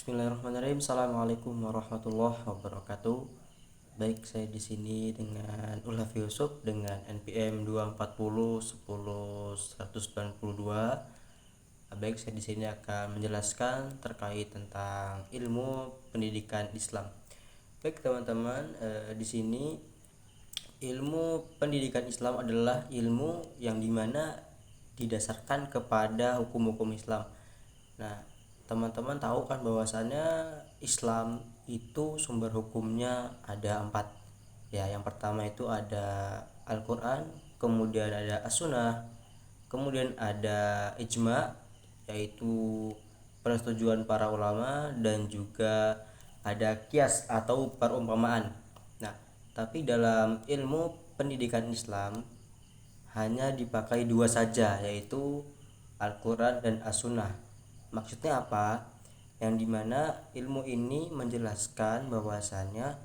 Bismillahirrahmanirrahim. Assalamualaikum warahmatullahi wabarakatuh. Baik, saya di sini dengan Ulhafi Yusuf dengan NPM 240 10 192. Baik, saya di sini akan menjelaskan terkait tentang ilmu pendidikan Islam. Baik, teman-teman, di sini ilmu pendidikan Islam adalah ilmu yang dimana didasarkan kepada hukum-hukum Islam. Nah, teman-teman tahu kan bahwasannya Islam itu sumber hukumnya ada 4. Ya, yang pertama itu ada Al-Quran, kemudian ada As-Sunnah, kemudian ada Ijma, yaitu persetujuan para ulama, dan juga ada Qiyas atau perumpamaan. Nah, tapi dalam ilmu pendidikan Islam hanya dipakai 2 saja, yaitu Al-Quran dan As-Sunnah. Maksudnya apa? Yang dimana ilmu ini menjelaskan bahwasannya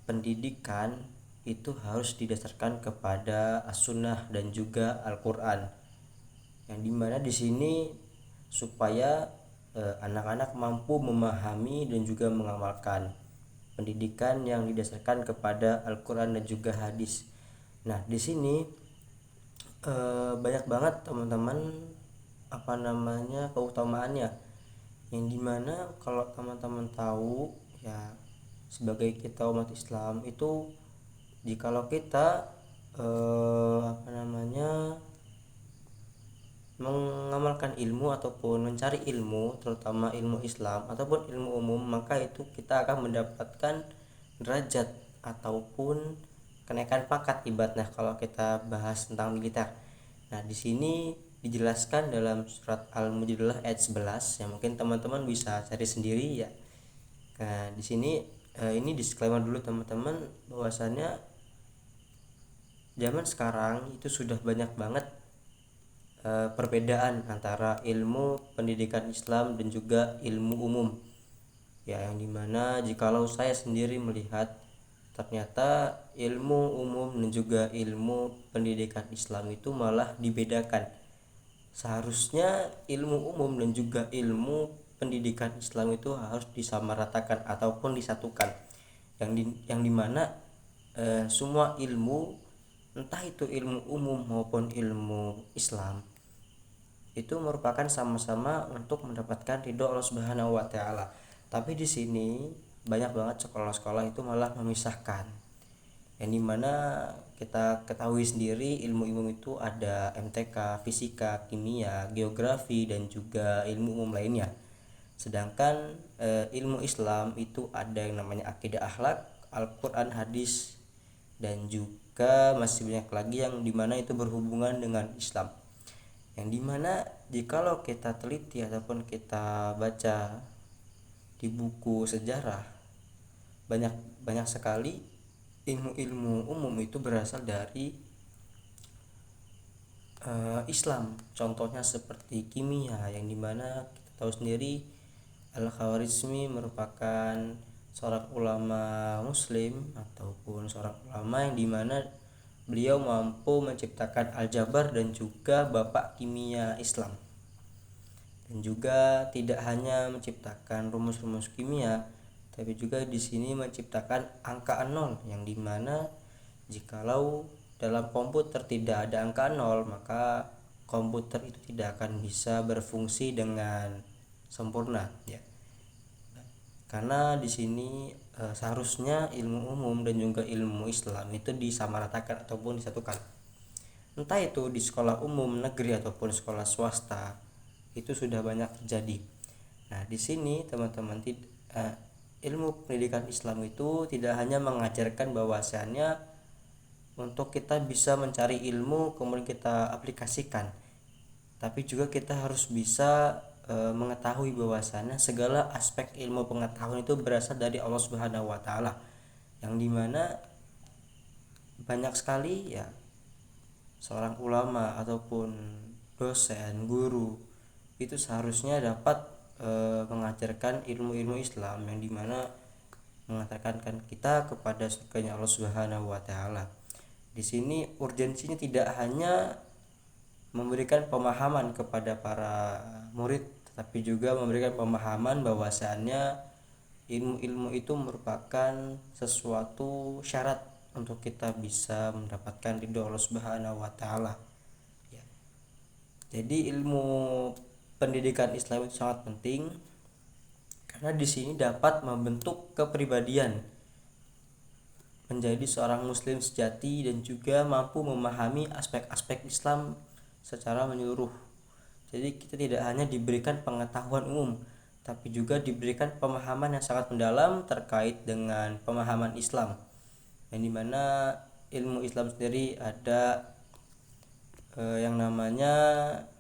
pendidikan itu harus didasarkan kepada As-Sunnah dan juga Al-Quran. Yang dimana di sini supaya anak-anak mampu memahami dan juga mengamalkan pendidikan yang didasarkan kepada Al-Quran dan juga hadis. Nah, di sini banyak banget teman-teman keutamaannya, yang dimana kalau teman-teman tahu ya, sebagai kita umat Islam itu jikalau kita mengamalkan ilmu ataupun mencari ilmu, terutama ilmu Islam ataupun ilmu umum, maka itu kita akan mendapatkan derajat ataupun kenaikan pangkat ibaratnya kalau kita bahas tentang militer. Nah, di sini dijelaskan dalam surat Al-Mujadilah ayat 11 yang mungkin teman-teman bisa cari sendiri ya. Nah, di sini ini disclaimer dulu teman-teman, bahwasannya zaman sekarang itu sudah banyak banget perbedaan antara ilmu pendidikan Islam dan juga ilmu umum. Ya, yang dimana jikalau saya sendiri melihat ternyata ilmu umum dan juga ilmu pendidikan Islam itu malah dibedakan. Seharusnya ilmu umum dan juga ilmu pendidikan Islam itu harus disamaratakan ataupun disatukan, yang dimana semua ilmu, entah itu ilmu umum maupun ilmu Islam, itu merupakan sama-sama untuk mendapatkan ridho Allah Subhanahu wa taala. Tapi di sini banyak banget sekolah-sekolah itu malah memisahkan, yang dimana kita ketahui sendiri ilmu-ilmu itu ada MTK, fisika, kimia, geografi, dan juga ilmu umum lainnya. Sedangkan ilmu Islam itu ada yang namanya akidah, akhlak, Al-Quran, hadis, dan juga masih banyak lagi yang dimana itu berhubungan dengan Islam. Yang dimana jikalau kita teliti ataupun kita baca di buku sejarah, banyak banyak sekali ilmu-ilmu umum itu berasal dari Islam. Contohnya seperti kimia, yang dimana kita tahu sendiri Al-Khawarizmi merupakan seorang ulama muslim ataupun seorang ulama yang dimana beliau mampu menciptakan aljabar dan juga bapak kimia Islam. Dan juga tidak hanya menciptakan rumus-rumus kimia, tapi juga di sini menciptakan angka 0, yang dimana jikalau dalam komputer tidak ada angka 0, maka komputer itu tidak akan bisa berfungsi dengan sempurna ya. Karena di sini seharusnya ilmu umum dan juga ilmu Islam itu disamaratakan ataupun disatukan. Entah itu di sekolah umum negeri ataupun sekolah swasta, itu sudah banyak terjadi. Nah, di sini teman-teman, ilmu pendidikan Islam itu tidak hanya mengajarkan bahwasannya untuk kita bisa mencari ilmu kemudian kita aplikasikan, tapi juga kita harus bisa mengetahui bahwasannya segala aspek ilmu pengetahuan itu berasal dari Allah Subhanahu wa taala, yang dimana banyak sekali ya seorang ulama ataupun dosen, guru itu seharusnya dapat mengajarkan ilmu-ilmu Islam, yang dimana mengantarkan kita kepada surganya Allah Subhanahu wa taala. Di sini urgensinya tidak hanya memberikan pemahaman kepada para murid, tapi juga memberikan pemahaman bahwasannya ilmu-ilmu itu merupakan sesuatu syarat untuk kita bisa mendapatkan ridho Allah Subhanahu wa taala. Ya. Jadi ilmu pendidikan Islam itu sangat penting karena di sini dapat membentuk kepribadian menjadi seorang muslim sejati dan juga mampu memahami aspek-aspek Islam secara menyeluruh. Jadi kita tidak hanya diberikan pengetahuan umum, tapi juga diberikan pemahaman yang sangat mendalam terkait dengan pemahaman Islam. Yang dimana ilmu Islam sendiri ada yang namanya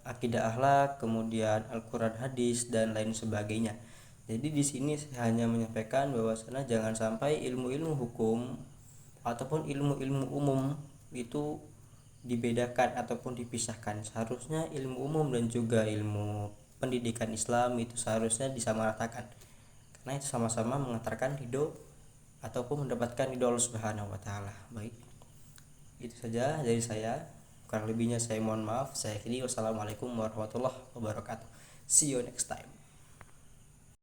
akidah akhlak, kemudian Al-Quran, hadis dan lain sebagainya. Jadi di sini saya hanya menyampaikan bahwasanya jangan sampai ilmu-ilmu hukum ataupun ilmu-ilmu umum itu dibedakan ataupun dipisahkan. Seharusnya ilmu umum dan juga ilmu pendidikan Islam itu seharusnya disamaratakan, karena itu sama-sama mengantarkan ridho ataupun mendapatkan ridho Allah Subhanahu wa taala. Baik, itu saja dari saya, kurang lebihnya saya mohon maaf. Saya akhiri, wassalamualaikum warahmatullahi wabarakatuh. See you next time.